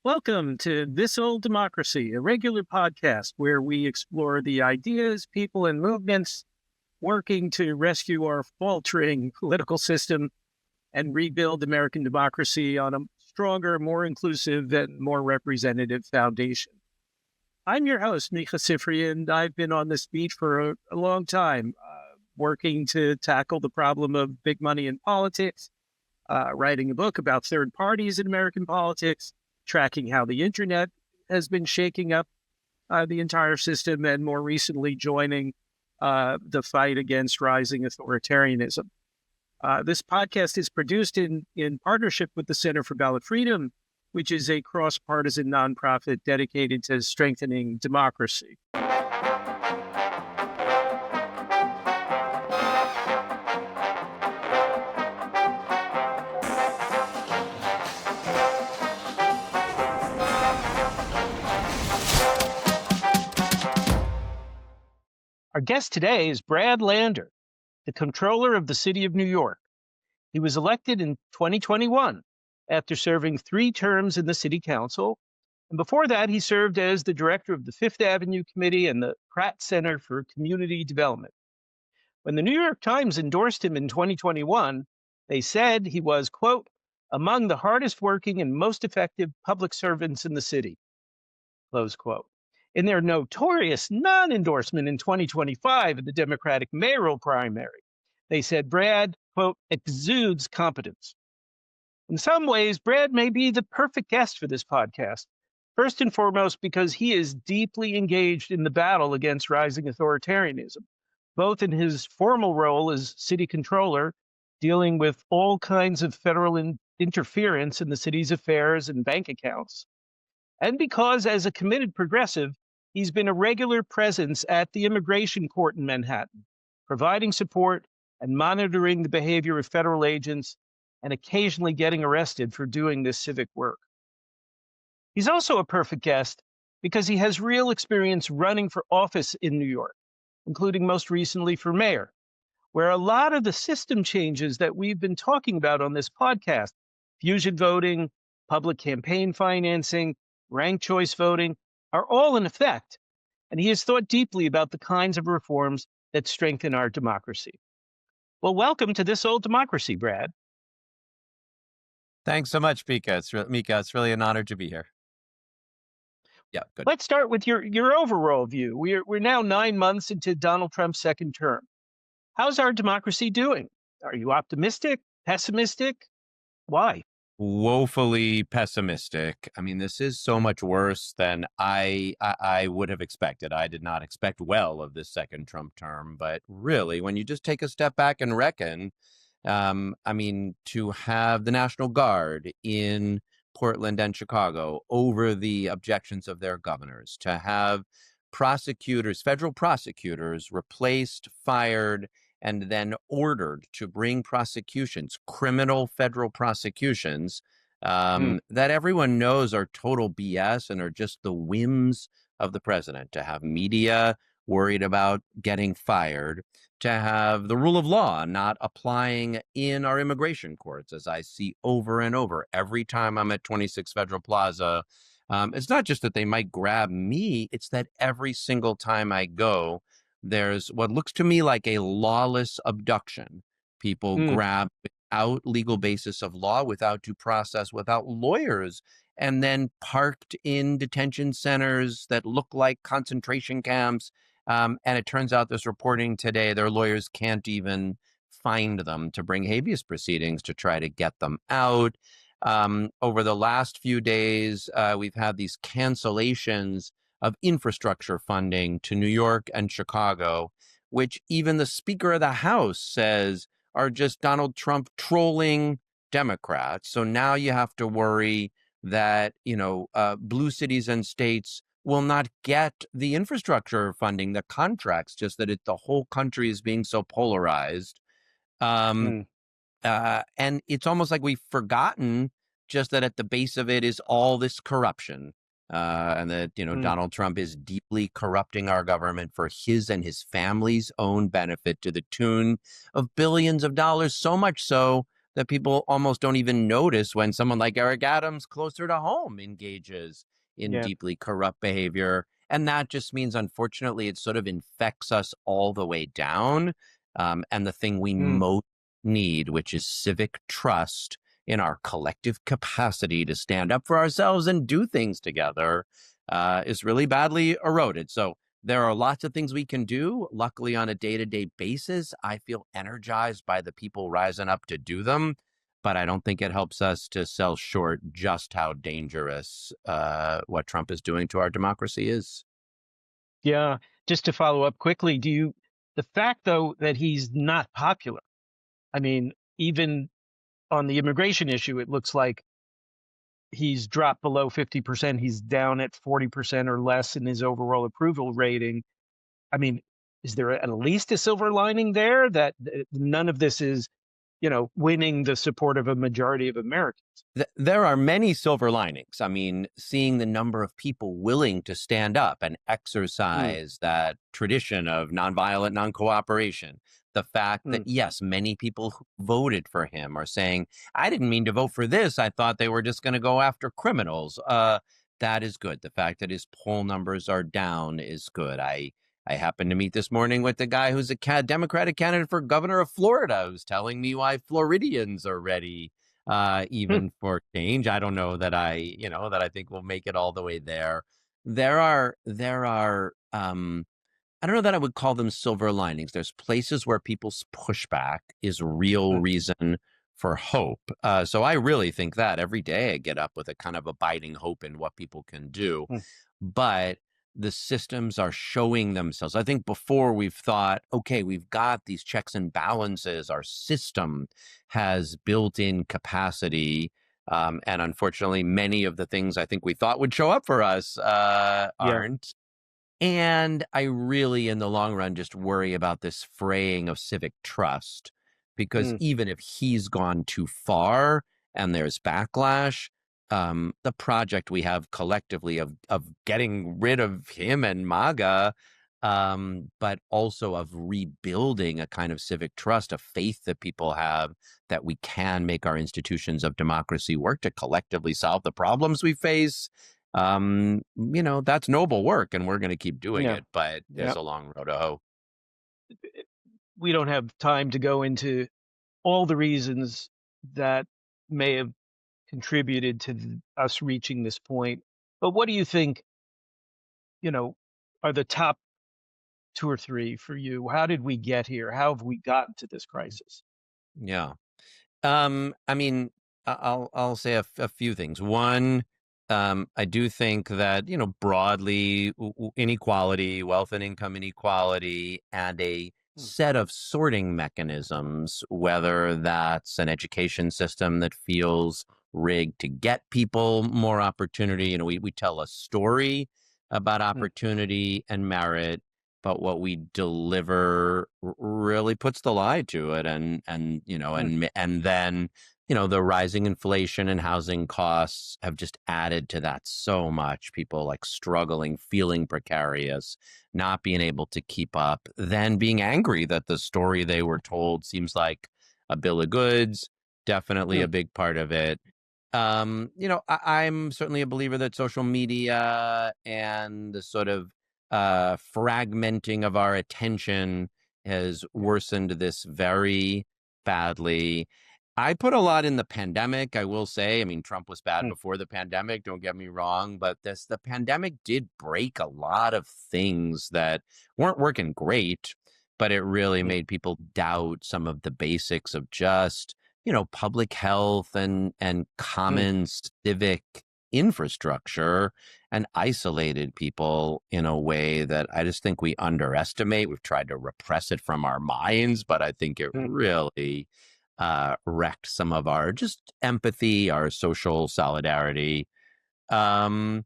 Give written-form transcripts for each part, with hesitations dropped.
Welcome to This Old Democracy, a regular podcast where we explore the ideas, people, and movements working to rescue our faltering political system and rebuild American democracy on a stronger, more inclusive, and more representative foundation. I'm your host, Micah Sifry, and I've been on this beat for a long time, working to tackle the problem of big money in politics, writing a book about third parties in American politics, tracking how the internet has been shaking up the entire system, and more recently joining the fight against rising authoritarianism. This podcast is produced in partnership with the Center for Ballot Freedom, which is a cross-partisan nonprofit dedicated to strengthening democracy. Our guest today is Brad Lander, the Comptroller of the City of New York. He was elected in 2021 after serving 3 terms in the City Council, and before that he served as the director of the Fifth Avenue Committee and the Pratt Center for Community Development. When the New York Times endorsed him in 2021, they said he was, quote, among the hardest working and most effective public servants in the city, close quote. In their notorious non-endorsement in 2025 in the Democratic mayoral primary, they said Brad, quote, exudes competence. In some ways, Brad may be the perfect guest for this podcast, first and foremost because he is deeply engaged in the battle against rising authoritarianism, both in his formal role as city controller, dealing with all kinds of federal interference in the city's affairs and bank accounts, and because as a committed progressive, he's been a regular presence at the immigration court in Manhattan, providing support and monitoring the behavior of federal agents and occasionally getting arrested for doing this civic work. He's also a perfect guest because he has real experience running for office in New York, including most recently for mayor, where a lot of the system changes that we've been talking about on this podcast, fusion voting, public campaign financing, ranked choice voting, are all in effect, and he has thought deeply about the kinds of reforms that strengthen our democracy. Well, welcome to This Old Democracy, Brad. Thanks so much, Micah. It's really an honor to be here. Yeah, good. Let's start with your overall view. We're now 9 months into Donald Trump's second term. How's our democracy doing? Are you optimistic, pessimistic? Why? Woefully pessimistic. I mean, this is so much worse than I would have expected. I did not expect well of this second Trump term, but really, when you just take a step back and reckon, I mean, to have the National Guard in Portland and Chicago over the objections of their governors, to have prosecutors, federal prosecutors, replaced, fired, and then ordered to bring prosecutions, criminal federal prosecutions, that everyone knows are total BS and are just the whims of the president, to have media worried about getting fired, to have the rule of law not applying in our immigration courts, as I see over and over every time I'm at 26 Federal Plaza. It's not just that they might grab me, it's that every single time I go, there's what looks to me like a lawless abduction. People grabbed without legal basis of law, without due process, without lawyers, and then parked in detention centers that look like concentration camps. And it turns out this reporting today, their lawyers can't even find them to bring habeas proceedings to try to get them out. Over the last few days, we've had these cancellations of infrastructure funding to New York and Chicago, which even the Speaker of the House says are just Donald Trump trolling Democrats. So now you have to worry that, blue cities and states will not get the infrastructure funding, the contracts, just that the whole country is being so polarized. And it's almost like we've forgotten just that at the base of it is all this corruption. And that, Donald Trump is deeply corrupting our government for his and his family's own benefit to the tune of billions of dollars, so much so that people almost don't even notice when someone like Eric Adams, closer to home, engages in Yeah. deeply corrupt behavior. And that just means, unfortunately, it sort of infects us all the way down. And the thing we Mm. most need, which is civic trust in our collective capacity to stand up for ourselves and do things together, is really badly eroded. So there are lots of things we can do. Luckily, on a day-to-day basis, I feel energized by the people rising up to do them. But I don't think it helps us to sell short just how dangerous what Trump is doing to our democracy is. Yeah. Just to follow up quickly, the fact though that he's not popular, I mean, even on the immigration issue, it looks like he's dropped below 50%. He's down at 40% or less in his overall approval rating. I mean, is there at least a silver lining there that none of this is, winning the support of a majority of Americans? There are many silver linings. I mean, seeing the number of people willing to stand up and Mm, exercise that tradition of nonviolent non-cooperation. The fact that, mm, yes, many people who voted for him are saying, I didn't mean to vote for this. I thought they were just going to go after criminals. That is good. The fact that his poll numbers are down is good. I happened to meet this morning with the guy who's a Democratic candidate for governor of Florida, who's telling me why Floridians are ready, mm, even for change. I don't know that I think we'll make it all the way there. There are, I don't know that I would call them silver linings. There's places where people's pushback is real mm, reason for hope. So I really think that every day I get up with a kind of abiding hope in what people can do. mm, But the systems are showing themselves. I think before we've thought, okay, we've got these checks and balances. Our system has built in capacity. And unfortunately, many of the things I think we thought would show up for us yeah. aren't. And I really, in the long run, just worry about this fraying of civic trust, because Mm, even if he's gone too far and there's backlash, the project we have collectively of getting rid of him and MAGA, but also of rebuilding a kind of civic trust, a faith that people have that we can make our institutions of democracy work to collectively solve the problems we face. That's noble work, and we're going to keep doing yeah. it, but Yeah. there's a long road to hoe. We don't have time to go into all the reasons that may have contributed to us reaching this point. But what do you think, you know, are the top two or three for you? How did we get here? How have we gotten to this crisis? Yeah. I mean, I'll say a few things. One, I do think that broadly inequality, wealth and income inequality, and a Mm, set of sorting mechanisms, whether that's an education system that feels rigged to get people more opportunity. We tell a story about mm, opportunity and merit, but what we deliver really puts the lie to it, mm, and then the rising inflation and housing costs have just added to that so much. People like struggling, feeling precarious, not being able to keep up, then being angry that the story they were told seems like a bill of goods. Definitely a mm, big part of it. I'm certainly a believer that social media and the sort of fragmenting of our attention has yeah, worsened this very badly. I put a lot in the pandemic, I will say. I mean, Trump was bad mm, before the pandemic, don't get me wrong, but the pandemic did break a lot of things that weren't working great, but it really mm, made people doubt some of the basics of just, public health and mm, common civic infrastructure, and isolated people in a way that I just think we underestimate. We've tried to repress it from our minds, but I think it mm, really wrecked some of our just empathy, our social solidarity. Um,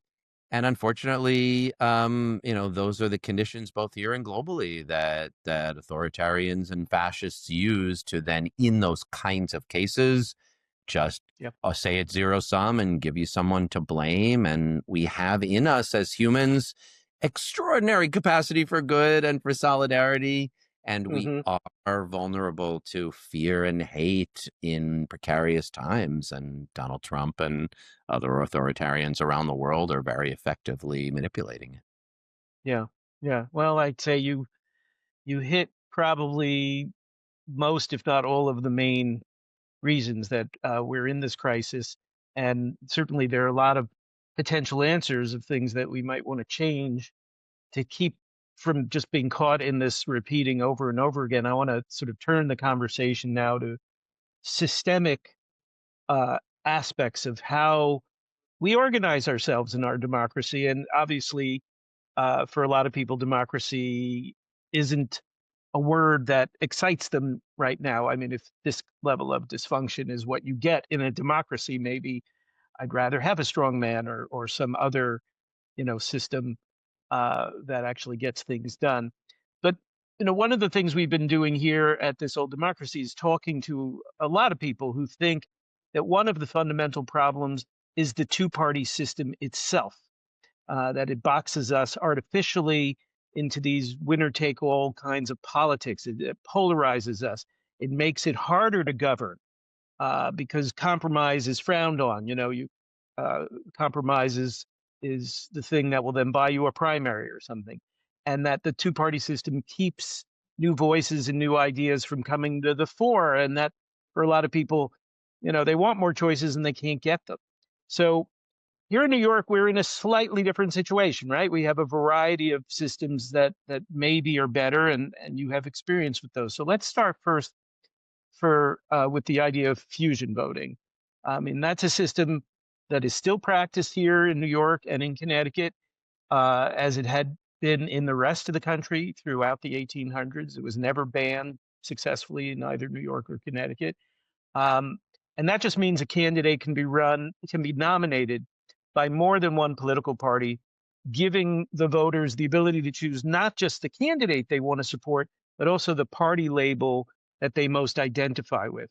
and unfortunately, those are the conditions both here and globally that authoritarians and fascists use to then, in those kinds of cases, just yeah, say it's zero sum and give you someone to blame. And we have in us as humans extraordinary capacity for good and for solidarity. And we Hmm. are vulnerable to fear and hate in precarious times. And Donald Trump and other authoritarians around the world are very effectively manipulating it. Yeah. Yeah. Well, I'd say you hit probably most, if not all, of the main reasons that we're in this crisis. And certainly there are a lot of potential answers of things that we might want to change to keep from just being caught in this repeating over and over again. I want to sort of turn the conversation now to systemic uh, aspects of how we organize ourselves in our democracy. And obviously, for a lot of people, democracy isn't a word that excites them right now. I mean, if this level of dysfunction is what you get in a democracy, maybe I'd rather have a strong man or some other, system that actually gets things done. But one of the things we've been doing here at This Old Democracy is talking to a lot of people who think that one of the fundamental problems is the two-party system itself, that it boxes us artificially into these winner-take-all kinds of politics. It polarizes us. It makes it harder to govern because compromise is frowned on. You uh, compromise is the thing that will then buy you a primary or something, and that the two-party system keeps new voices and new ideas from coming to the fore, and that for a lot of people, they want more choices and they can't get them. So here in New York, we're in a slightly different situation, right? We have a variety of systems that maybe are better, and you have experience with those. So let's start first for with the idea of fusion voting. I mean, that's a system that is still practiced here in New York and in Connecticut, as it had been in the rest of the country throughout the 1800s. It was never banned successfully in either New York or Connecticut. Um, and that just means a candidate can be nominated by more than one political party, giving the voters the ability to choose not just the candidate they want to support, but also the party label that they most identify with.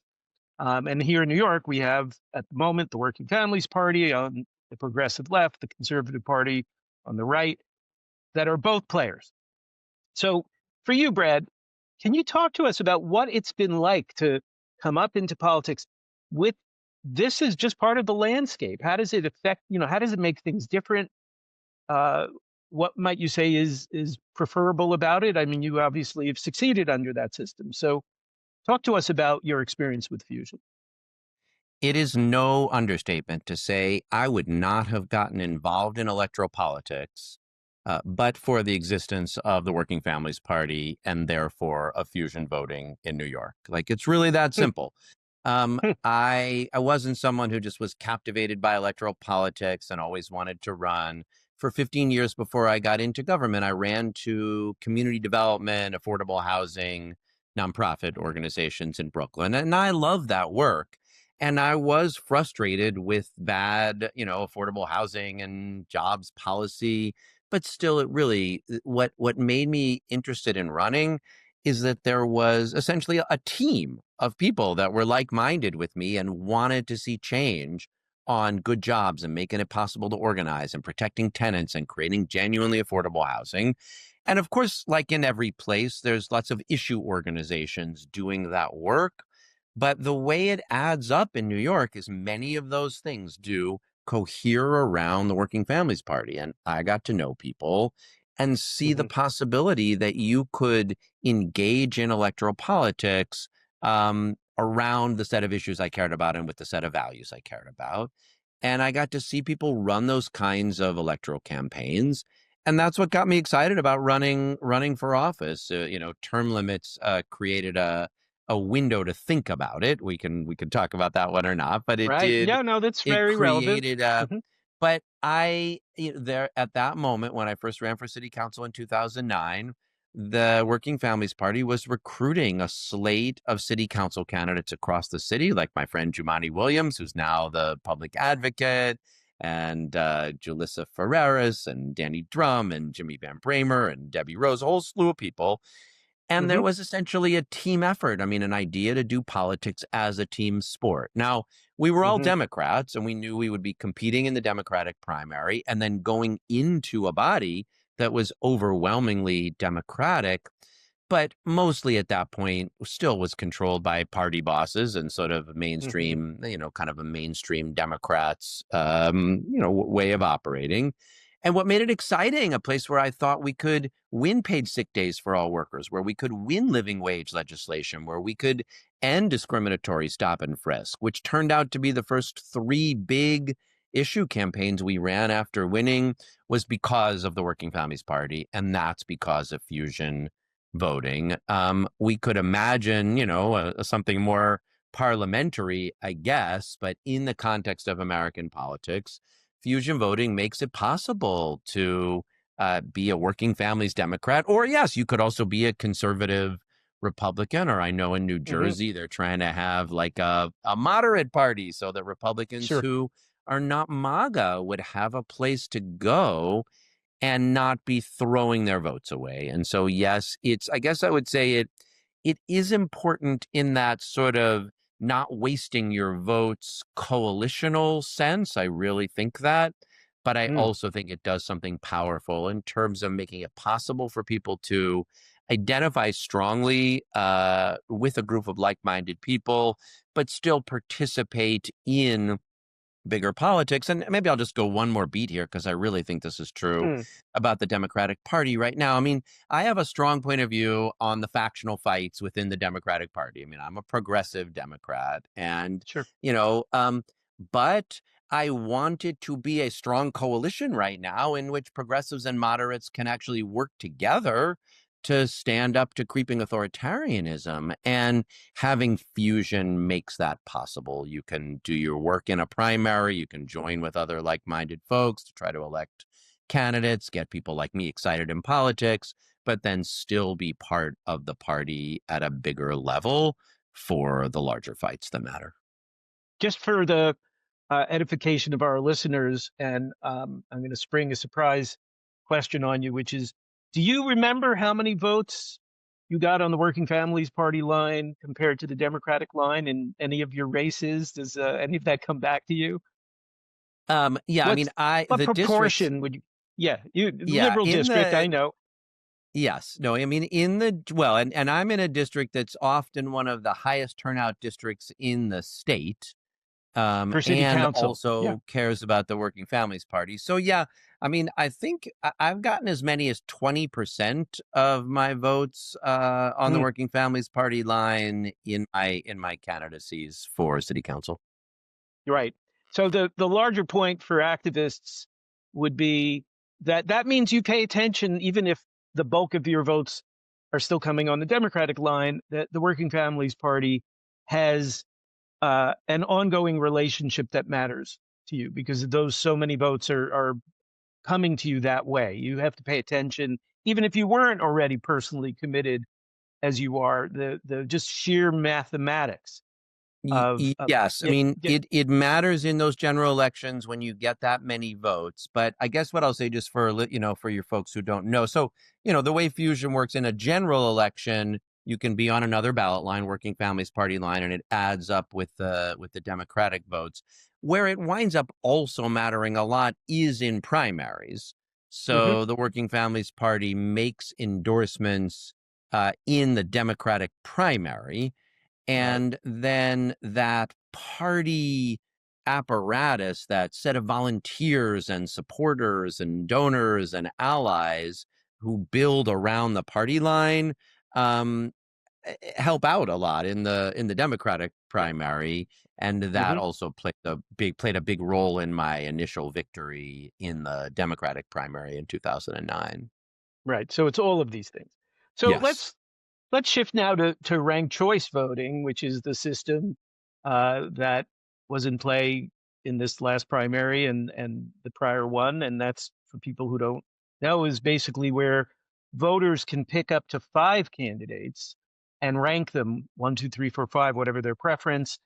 And here in New York, we have at the moment the Working Families Party on the progressive left, the Conservative Party on the right, that are both players. So for you, Brad, can you talk to us about what it's been like to come up into politics with this is just part of the landscape? How does it affect, how does it make things different? Uh, what might you say is preferable about it? I mean, you obviously have succeeded under that system. So talk to us about your experience with fusion. It is no understatement to say I would not have gotten involved in electoral politics, but for the existence of the Working Families Party and therefore of fusion voting in New York. Like it's really that simple. I wasn't someone who just was captivated by electoral politics and always wanted to run. For 15 years before I got into government, I ran to community development, affordable housing, nonprofit organizations in Brooklyn, and I love that work. And I was frustrated with bad, affordable housing and jobs policy, but still it really what made me interested in running is that there was essentially a team of people that were like-minded with me and wanted to see change on good jobs and making it possible to organize and protecting tenants and creating genuinely affordable housing. And of course, like in every place, there's lots of issue organizations doing that work. But the way it adds up in New York is many of those things do cohere around the Working Families Party. And I got to know people and see the Hmm. possibility that you could engage in electoral politics around the set of issues I cared about and with the set of values I cared about. And I got to see people run those kinds of electoral campaigns. And that's what got me excited about running for office. Term limits created a window to think about it. We can talk about that one or not, but Right. Yeah, no, that's it very relevant. created a Hmm. but I there at that moment when I first ran for city council in 2009, the Working Families Party was recruiting a slate of city council candidates across the city, like my friend Jumani Williams, who's now the public advocate, and Julissa Ferreras and Danny Drum and Jimmy Van Bramer and Debbie Rose, a whole slew of people. And there Hmm. was essentially a team effort. I mean, an idea to do politics as a team sport. Now, we were all Hmm. Democrats, and we knew we would be competing in the Democratic primary and then going into a body that was overwhelmingly Democratic. but mostly at that point still was controlled by party bosses and sort of Hmm. mainstream, kind of a mainstream Democrats, way of operating. And what made it exciting, a place where I thought we could win paid sick days for all workers, where we could win living wage legislation, where we could end discriminatory stop and frisk, which turned out to be the first three big issue campaigns we ran after winning, was because of the Working Families Party. And that's because of fusion voting. We could imagine, something more parliamentary, I guess, but in the context of American politics, fusion voting makes it possible to be a working families Democrat, or yes, you could also be a conservative Republican. Or I know in New Hmm. Jersey, they're trying to have like a moderate party so that Republicans Sure. who are not MAGA would have a place to go and not be throwing their votes away. And so, yes, I guess I would say it is important in that sort of not wasting your votes coalitional sense. I really think that. But I Mm. also think it does something powerful in terms of making it possible for people to identify strongly with a group of like-minded people, but still participate in bigger politics. And maybe I'll just go one more beat here because I really think this is true Mm. about the Democratic Party right now. I mean, I have a strong point of view on the factional fights within the Democratic Party. I mean, I'm a progressive Democrat, and Sure. you know, um, but I want it to be a strong coalition right now in which progressives and moderates can actually work together to stand up to creeping authoritarianism. And having fusion makes that possible. You can do your work in a primary, you can join with other like-minded folks to try to elect candidates, get people like me excited in politics, but then still be part of the party at a bigger level for the larger fights that matter. Just for the edification of our listeners, and I'm going to spring a surprise question on you, which is, do you remember how many votes you got on the Working Families Party line compared to the Democratic line in any of your races? Does any of that come back to you? Yeah, I mean, What's what the districts, proportion would you? Yeah, you yeah, liberal district, I know. yes, no, I mean, well, and I'm in a district that's often one of the highest turnout districts in the state, For city and council. Yeah. also cares about the Working Families Party. So yeah, I mean, I think I've gotten as many as 20% of my votes on the Mm. Working Families Party line in my candidacies for city council. Right. So the larger point for activists would be that that means you pay attention, even if the bulk of your votes are still coming on the Democratic line, that the Working Families Party has an ongoing relationship that matters to you because those so many votes are coming to you that way. You have to pay attention, even if you weren't already personally committed as you are, the just sheer mathematics of Yes, I mean it matters in those general elections when you get that many votes. But I guess what I'll say, just for for your folks who don't know, so the way fusion works in a general election, you can be on another ballot line, Working Families Party line, and it adds up with the Democratic votes. Where it winds up also mattering a lot is in primaries. Mhm. So the Working Families Party makes endorsements in the Democratic primary, Right. and then that party apparatus, that set of volunteers and supporters and donors and allies who build around the party line, um, help out a lot in the Democratic primary, and that Mhm. also played a big role in my initial victory in the Democratic primary in 2009. Right. So it's all of these things. So Yes. let's shift now to ranked choice voting, which is the system that was in play in this last primary and the prior one, and that's for people who don't know is basically where voters can pick up to five candidates and rank them one, two, three, four, five, whatever their preference,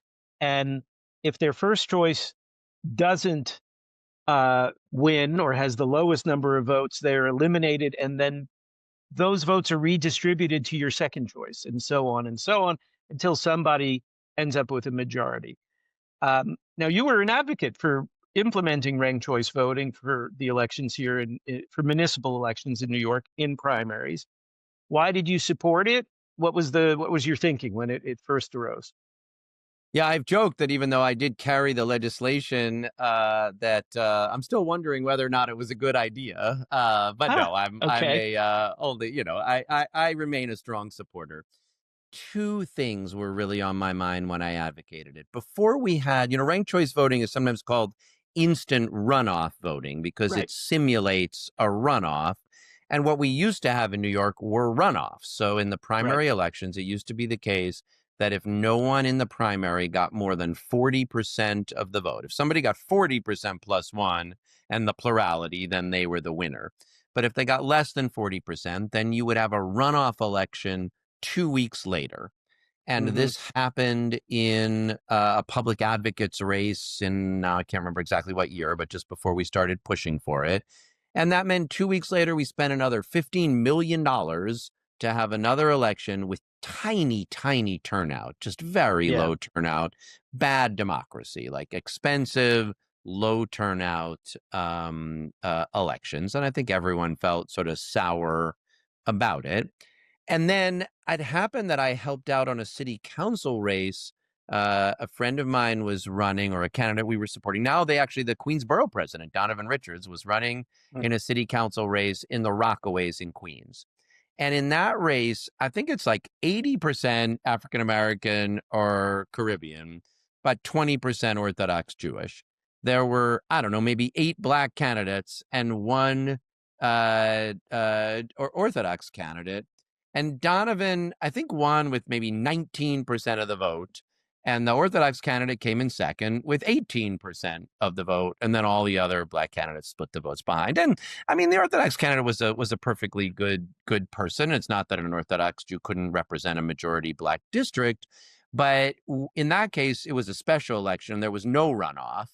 and if their first choice doesn't win or has the lowest number of votes, they're eliminated, and then those votes are redistributed to your second choice, and so on, until somebody ends up with a majority. Now, you were an advocate for implementing ranked choice voting for the elections here for municipal elections in New York in primaries. Why did you support it? What was your thinking when it first arose? Yeah, I've joked that even though I did carry the legislation, that I'm still wondering whether or not it was a good idea. But Ah, no, I'm okay. a only I remain a strong supporter. Two things were really on my mind when I advocated it. Before we had, ranked choice voting is sometimes called instant runoff voting because it Right. simulates a runoff. And what we used to have in New York were runoffs. So in the Right. primary elections, it used to be the case that if no one in the primary got more than 40% of the vote, if somebody got 40% plus one and the plurality, then they were the winner. But if they got less than 40%, then you would have a runoff election 2 weeks later. And Mhm. this happened in a public advocate's race in, I can't remember exactly what year, but just before we started pushing for it. And that meant 2 weeks later, we spent another $15 million to have another election with tiny, tiny turnout, just very Yeah. low turnout, bad democracy, like expensive, low turnout elections. And I think everyone felt sort of sour about it. And then it happened that I helped out on a city council race. A friend of mine was running, or a candidate we were supporting. Now the Queensborough president, Donovan Richards, was running Mm. in a city council race in the Rockaways in Queens. And in that race, I think it's like 80% African American or Caribbean, but 20% Orthodox Jewish. There were, I don't know, maybe 8 black candidates and one or Orthodox candidate. And Donovan, I think, won with maybe 19% of the vote. And the Orthodox candidate came in second with 18% of the vote. And then all the other black candidates split the votes behind. And I mean, the Orthodox candidate was a perfectly good person. It's not that an Orthodox Jew couldn't represent a majority black district, but in that case, it was a special election. There was no runoff,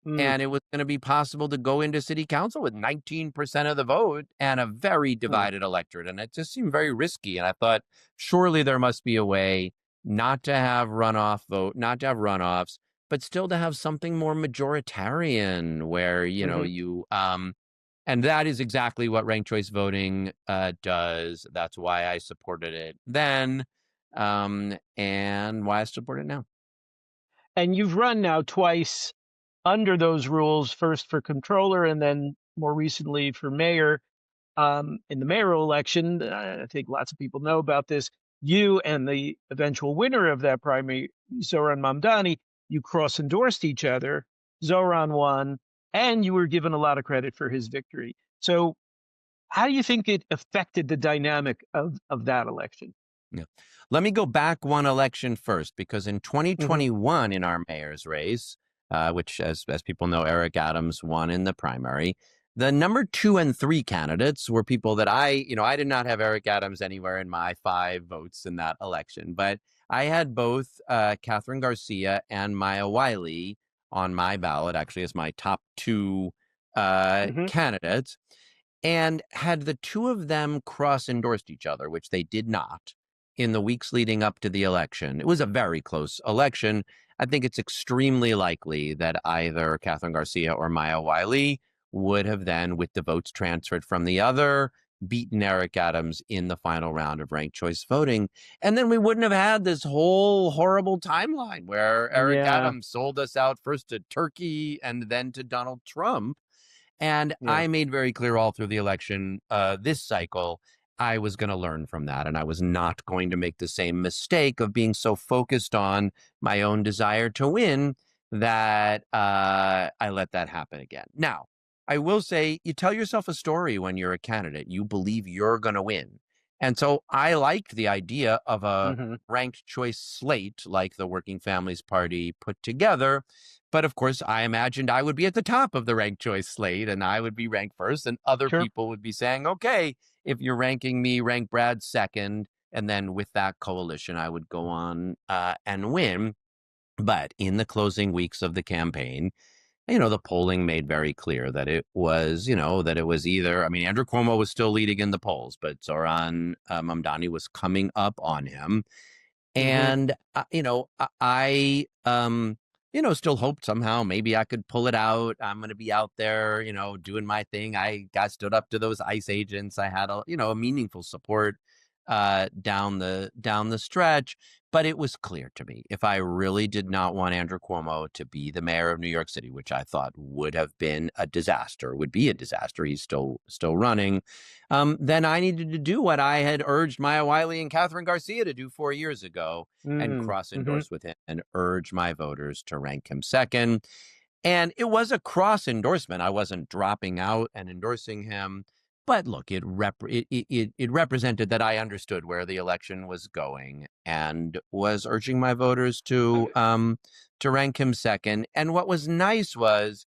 Mm. and it was going to be possible to go into city council with 19% of the vote and a very Mm. divided electorate. And it just seemed very risky. And I thought, surely there must be a way not to have not to have runoffs, but still to have something more majoritarian where, Mhm. and that is exactly what ranked choice voting does. That's why I supported it then, and why I support it now. And you've run now twice under those rules, first for controller and then more recently for mayor. In the mayoral election, I think lots of people know about this. You and the eventual winner of that primary, Zoran Mamdani, you cross endorsed each other. Zoran won, and you were given a lot of credit for his victory. So, how do you think it affected the dynamic of that election? Yeah. Let me go back one election first, because in Hmm. 2021, in our mayor's race, which, as people know, Eric Adams won in the primary. The number 2 and 3 candidates were people that I did not have Eric Adams anywhere in my 5 votes in that election, but I had both Catherine Garcia and Maya Wiley on my ballot, actually, as my top 2 Hmm. candidates. And had the two of them cross endorsed each other, which they did not in the weeks leading up to the election, it was a very close election. I think it's extremely likely that either Catherine Garcia or Maya Wiley would have then, with the votes transferred from the other, beaten Eric Adams in the final round of ranked choice voting. And then we wouldn't have had this whole horrible timeline where Eric Yeah, Adams sold us out first to Turkey and then to Donald Trump. And yeah, I made very clear all through the election this cycle, I was going to learn from that. And I was not going to make the same mistake of being so focused on my own desire to win that I let that happen again. Now, I will say, you tell yourself a story when you're a candidate. You believe you're going to win. And so I liked the idea of a hmm, ranked choice slate like the Working Families Party put together. But of course, I imagined I would be at the top of the ranked choice slate and I would be ranked first, and other sure. people would be saying, okay, if you're ranking me, rank Brad second. And then with that coalition, I would go on and win. But in the closing weeks of the campaign, the polling made very clear that that it was either, I mean, Andrew Cuomo was still leading in the polls, but Zoran Mamdani was coming up on him. Hmm. And, I still hoped somehow maybe I could pull it out. I'm going to be out there, doing my thing. I got stood up to those ICE agents. I had a meaningful support down the stretch. But it was clear to me, if I really did not want Andrew Cuomo to be the mayor of New York City, which I thought would have been a disaster, would be a disaster. He's still running. Then I needed to do what I had urged Maya Wiley and Catherine Garcia to do 4 years ago, and Mm, hmm. cross-endorse with him and urge my voters to rank him second. And it was a cross endorsement. I wasn't dropping out and endorsing him. But look, it represented that I understood where the election was going and was urging my voters to rank him second. And what was nice was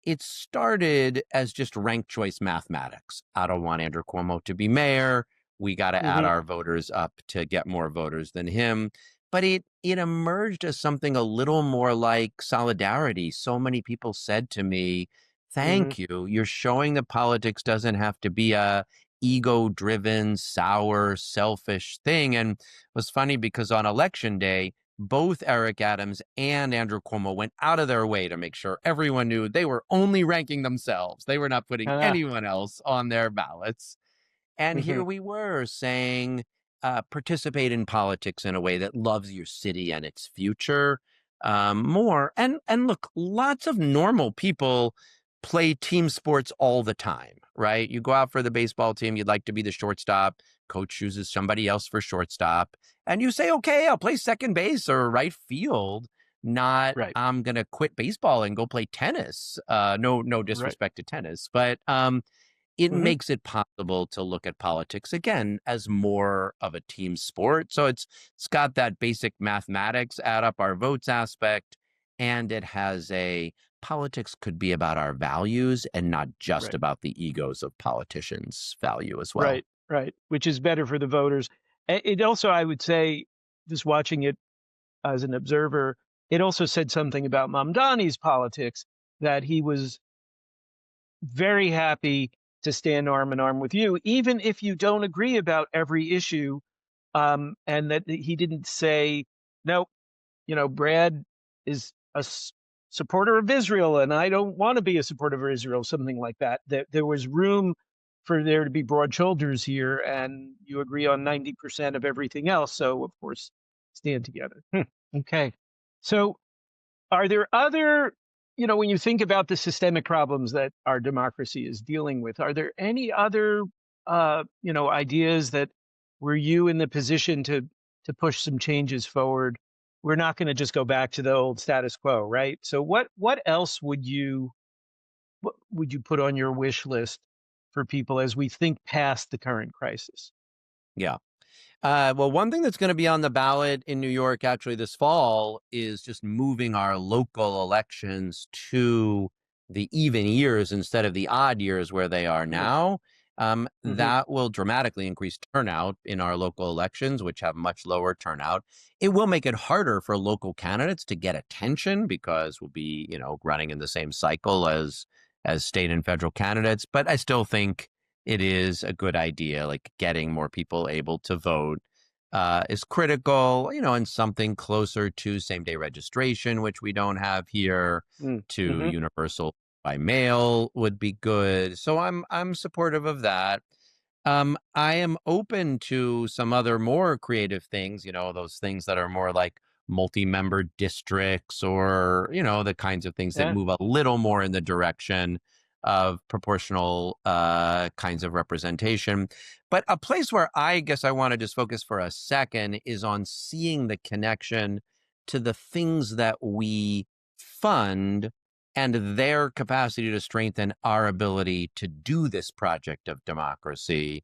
it started as just ranked choice mathematics. I don't want Andrew Cuomo to be mayor. We got to add Hmm. our voters up to get more voters than him. But it emerged as something a little more like solidarity. So many people said to me, Hmm. "Thank you. You're showing that politics doesn't have to be a ego-driven, sour, selfish thing." And it was funny because on election day, both Eric Adams and Andrew Cuomo went out of their way to make sure everyone knew they were only ranking themselves. They were not putting Ah, anyone else on their ballots. And hmm. here we were saying, participate in politics in a way that loves your city and its future more. And look, lots of normal people play team sports all the time, right? You go out for the baseball team, you'd like to be the shortstop. Coach chooses somebody else for shortstop, and you say, "Okay, I'll play second base or right field." Not, Right, I'm gonna quit baseball and go play tennis. No right. disrespect to tennis, but it Hmm. makes it possible to look at politics again as more of a team sport. So it's got that basic mathematics add up our votes aspect, and it has a politics could be about our values and not just Right, about the egos of politicians' value as well. right, right. Which is better for the voters. It also, I would say, just watching it as an observer, it also said something about Mamdani's politics, that he was very happy to stand arm in arm with you, even if you don't agree about every issue. And that he didn't say, no, Brad is supporter of Israel, and I don't want to be a supporter of Israel, something like that. There was room for there to be broad shoulders here, and you agree on 90% of everything else. So, of course, stand together. Okay. So, are there other, when you think about the systemic problems that our democracy is dealing with, are there any other, ideas that were you in the position to push some changes forward? We're not going to just go back to the old status quo, right? So what else would you put on your wish list for people as we think past the current crisis? Yeah. Well, one thing that's going to be on the ballot in New York actually this fall is just moving our local elections to the even years instead of the odd years where they are now. Mm-hmm. That will dramatically increase turnout in our local elections, which have much lower turnout. It will make it harder for local candidates to get attention because we'll be, running in the same cycle as state and federal candidates. But I still think it is a good idea, like getting more people able to vote is critical, and something closer to same day registration, which we don't have here, to Mm-hmm. universal by mail would be good. So I'm supportive of that. I am open to some other more creative things, those things that are more like multi-member districts or, the kinds of things that Yeah. move a little more in the direction of proportional kinds of representation. But a place where I guess I want to just focus for a second is on seeing the connection to the things that we fund and their capacity to strengthen our ability to do this project of democracy.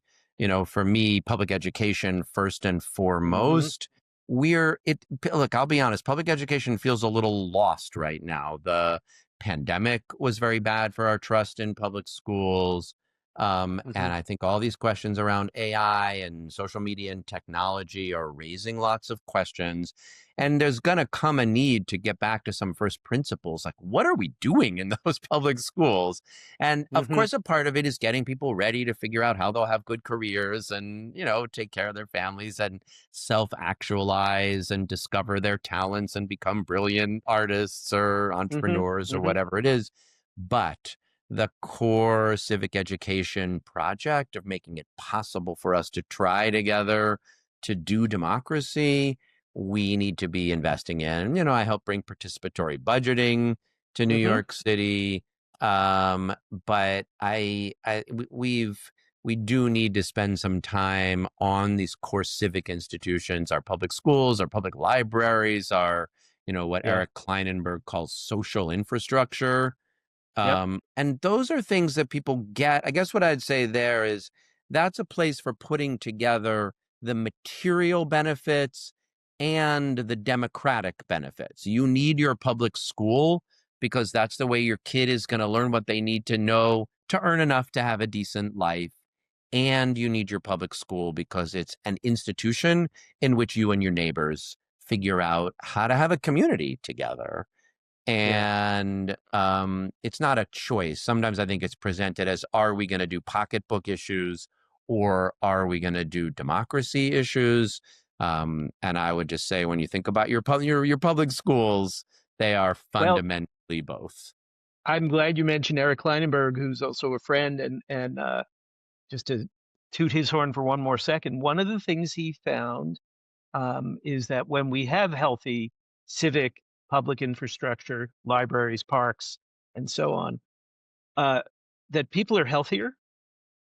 For me, public education first and Mm-hmm. foremost. Look, I'll be honest, public education feels a little lost right now. The pandemic was very bad for our trust in public schools. Mm-hmm. And I think all these questions around AI and social media and technology are raising lots of questions. And there's going to come a need to get back to some first principles. Like, what are we doing in those public schools? And of Mm-hmm. course, a part of it is getting people ready to figure out how they'll have good careers and, take care of their families and self actualize and discover their talents and become brilliant artists or Mm-hmm. entrepreneurs or Mm-hmm. whatever it is. But the core civic education project of making it possible for us to try together to do democracy, we need to be investing in. I help bring participatory budgeting to New Hmm. York City. But we do need to spend some time on these core civic institutions, our public schools, our public libraries, our, what Yeah. Eric Kleinenberg calls social infrastructure. Yep. And those are things that people get. I guess what I'd say there is that's a place for putting together the material benefits and the democratic benefits. You need your public school because that's the way your kid is going to learn what they need to know to earn enough to have a decent life. And you need your public school because it's an institution in which you and your neighbors figure out how to have a community together. Yeah. And it's not a choice. Sometimes I think it's presented as, are we going to do pocketbook issues or are we going to do democracy issues? And I would just say, when you think about your public schools, they are Well, fundamentally both. I'm glad you mentioned Eric Kleinenberg, who's also a friend, and just to toot his horn for one more second, one of the things he found is that when we have healthy civic public infrastructure, libraries, parks, and so on, uh, that people are healthier,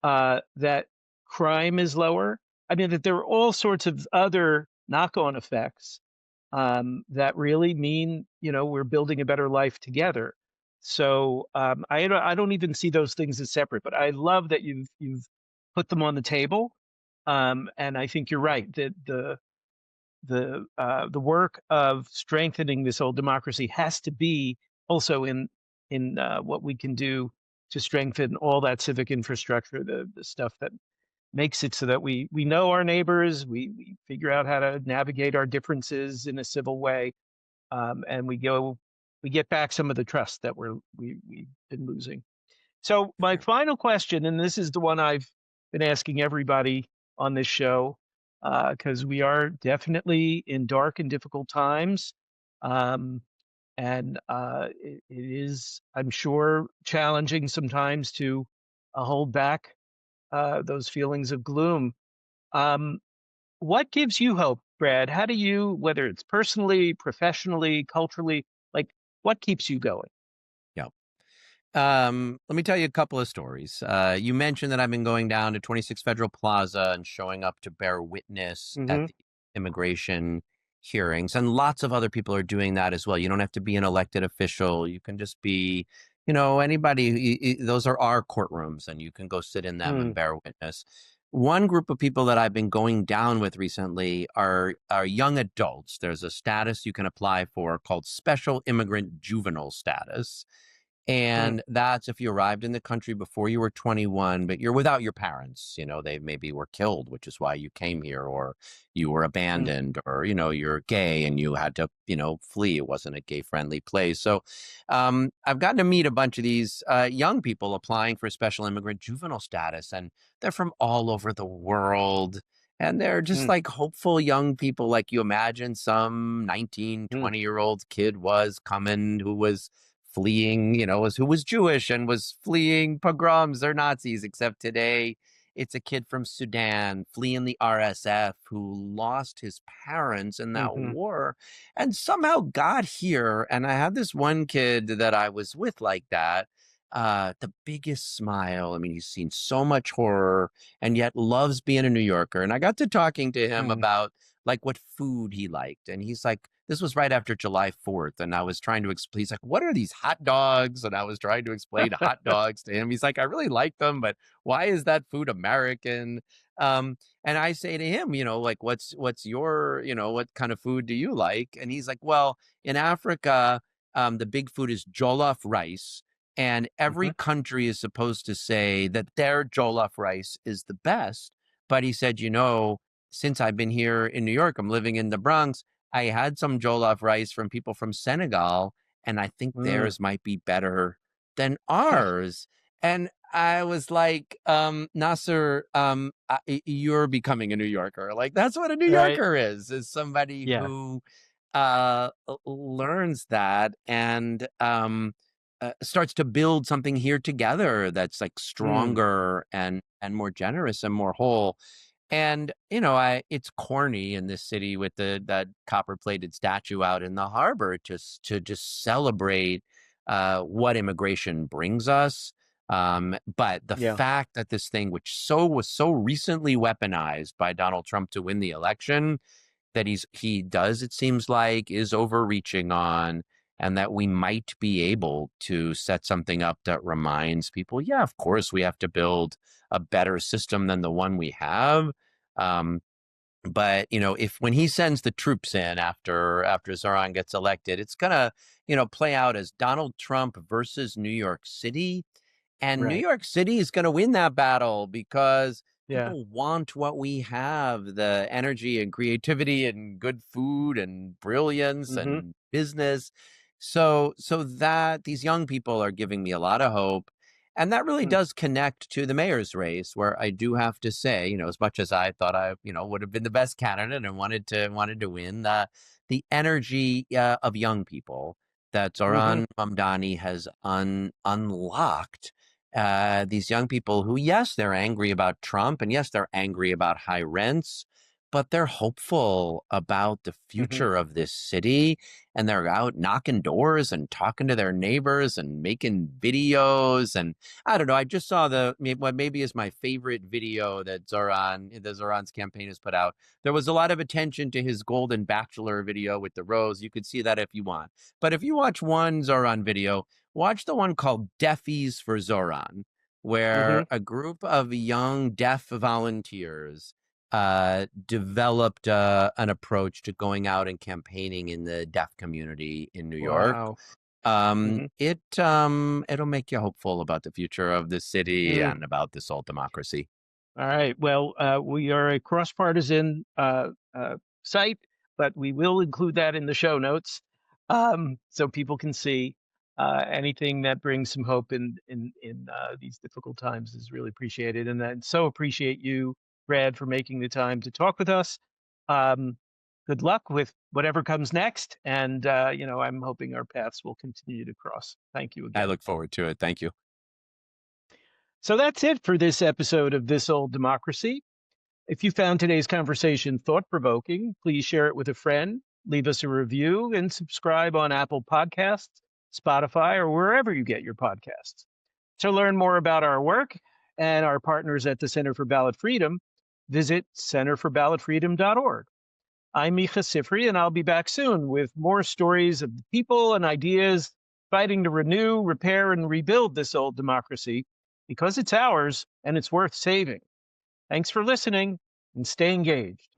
that crime is lower. I mean, that there are all sorts of other knock-on effects that really mean, we're building a better life together. So I don't even see those things as separate, but I love that you've put them on the table. And I think you're right that the work of strengthening this old democracy has to be also in what we can do to strengthen all that civic infrastructure, the stuff that makes it so that we know our neighbors, we figure out how to navigate our differences in a civil way, and we get back some of the trust that we've been losing. So my final question, and this is the one I've been asking everybody on this show, because we are definitely in dark and difficult times, um, and it is, I'm sure, challenging sometimes to hold back those feelings of gloom. Um, what gives you hope, Brad? How do you, whether it's personally, professionally, culturally, like what keeps you going? Yeah. Let me tell you a couple of stories. You mentioned that I've been going down to 26 Federal Plaza and showing up to bear witness at Hmm. the immigration hearings, and lots of other people are doing that as well. You don't have to be an elected official. You can just be, anybody. Those are our courtrooms, and you can go sit in them and Mm, bear witness. One group of people that I've been going down with recently are young adults. There's a status you can apply for called Special Immigrant Juvenile Status. mm, And that's if you arrived in the country before you were 21, but you're without your parents. They maybe were killed, which is why you came here, or you were mm, abandoned, or, you're gay and you had to, flee. It wasn't a gay friendly place. So I've gotten to meet a bunch of these young people applying for special immigrant juvenile status, and they're from all over the world. And they're just mm, like hopeful young people, like you imagine some 19, mm, 20-year-old kid was coming, who was fleeing, who was Jewish and was fleeing pogroms or Nazis, except today it's a kid from Sudan fleeing the RSF who lost his parents in that mhm, war and somehow got here. And I had this one kid that I was with like that. The biggest smile. I mean, he's seen so much horror and yet loves being a New Yorker. And I got to talking to him mm, about like what food he liked. And he's like, this was right after July 4th. And I was trying to explain, he's like, what are these hot dogs? And I was trying to explain hot dogs to him. He's like, I really like them, but why is that food American? And I say to him, like, what's your, what kind of food do you like? And he's like, well, in Africa, the big food is Jollof rice. And every mhm, country is supposed to say that their Jollof rice is the best. But he said, since I've been here in New York, I'm living in the Bronx. I had some jollof rice from people from Senegal, and I think mm. theirs might be better than ours. And I was like, Nasser, you're becoming a New Yorker. Like, that's what a New Right. Yorker is somebody Yeah. who learns that. And starts to build something here together that's like Mm. stronger and more generous and more whole. And it's corny in this city with that copper plated statue out in the harbor to just celebrate what immigration brings us. But the Yeah. fact that this thing, which was so recently weaponized by Donald Trump to win the election, that he does, it seems like, is overreaching on, and that we might be able to set something up that reminds people, yeah, of course we have to build a better system than the one we have. Um, but if when he sends the troops in after Zoran gets elected, it's gonna play out as Donald Trump versus New York City, and New Right. York City is going to win that battle because Yeah. people want what we have, the energy and creativity and good food and brilliance Hmm. and business. So that these young people are giving me a lot of hope. And that really Mm. does connect to the mayor's race, where I do have to say, as much as I thought I, would have been the best candidate and wanted to win, the energy of young people that Hmm. Zoran Mamdani has unlocked, these young people who, yes, they're angry about Trump, and yes, they're angry about high rents, but they're hopeful about the Hmm. future of this city, and they're out knocking doors and talking to their neighbors and making videos. And I don't know, I just saw what maybe is my favorite video that Zoran's campaign has put out. There was a lot of attention to his Golden Bachelor video with the rose. You could see that if you want. But if you watch one Zoran video, watch the one called Deafies for Zoran, Hmm. where a group of young deaf volunteers developed an approach to going out and campaigning in the deaf community in New York. Wow. Um, Hmm. it it'll make you hopeful about the future of the city Mm. and about this old democracy. All right. Well, we are a cross-partisan site, but we will include that in the show notes, so people can see anything that brings some hope in these difficult times is really appreciated. And I so appreciate you, Brad, for making the time to talk with us. Um, Good luck with whatever comes next, and I'm hoping our paths will continue to cross. Thank you I again. look forward to it. Thank you. So that's it for this episode of This Old Democracy. If you found today's conversation thought provoking, please share it with a friend, leave us a review, and subscribe on Apple Podcasts, Spotify, or wherever you get your podcasts. To learn more about our work and our partners at the Center for Ballot Freedom, visit centerforballotfreedom.org. I'm Micah Sifry, and I'll be back soon with more stories of the people and ideas fighting to renew, repair, and rebuild this old democracy because it's ours and it's worth saving. Thanks for listening and stay engaged.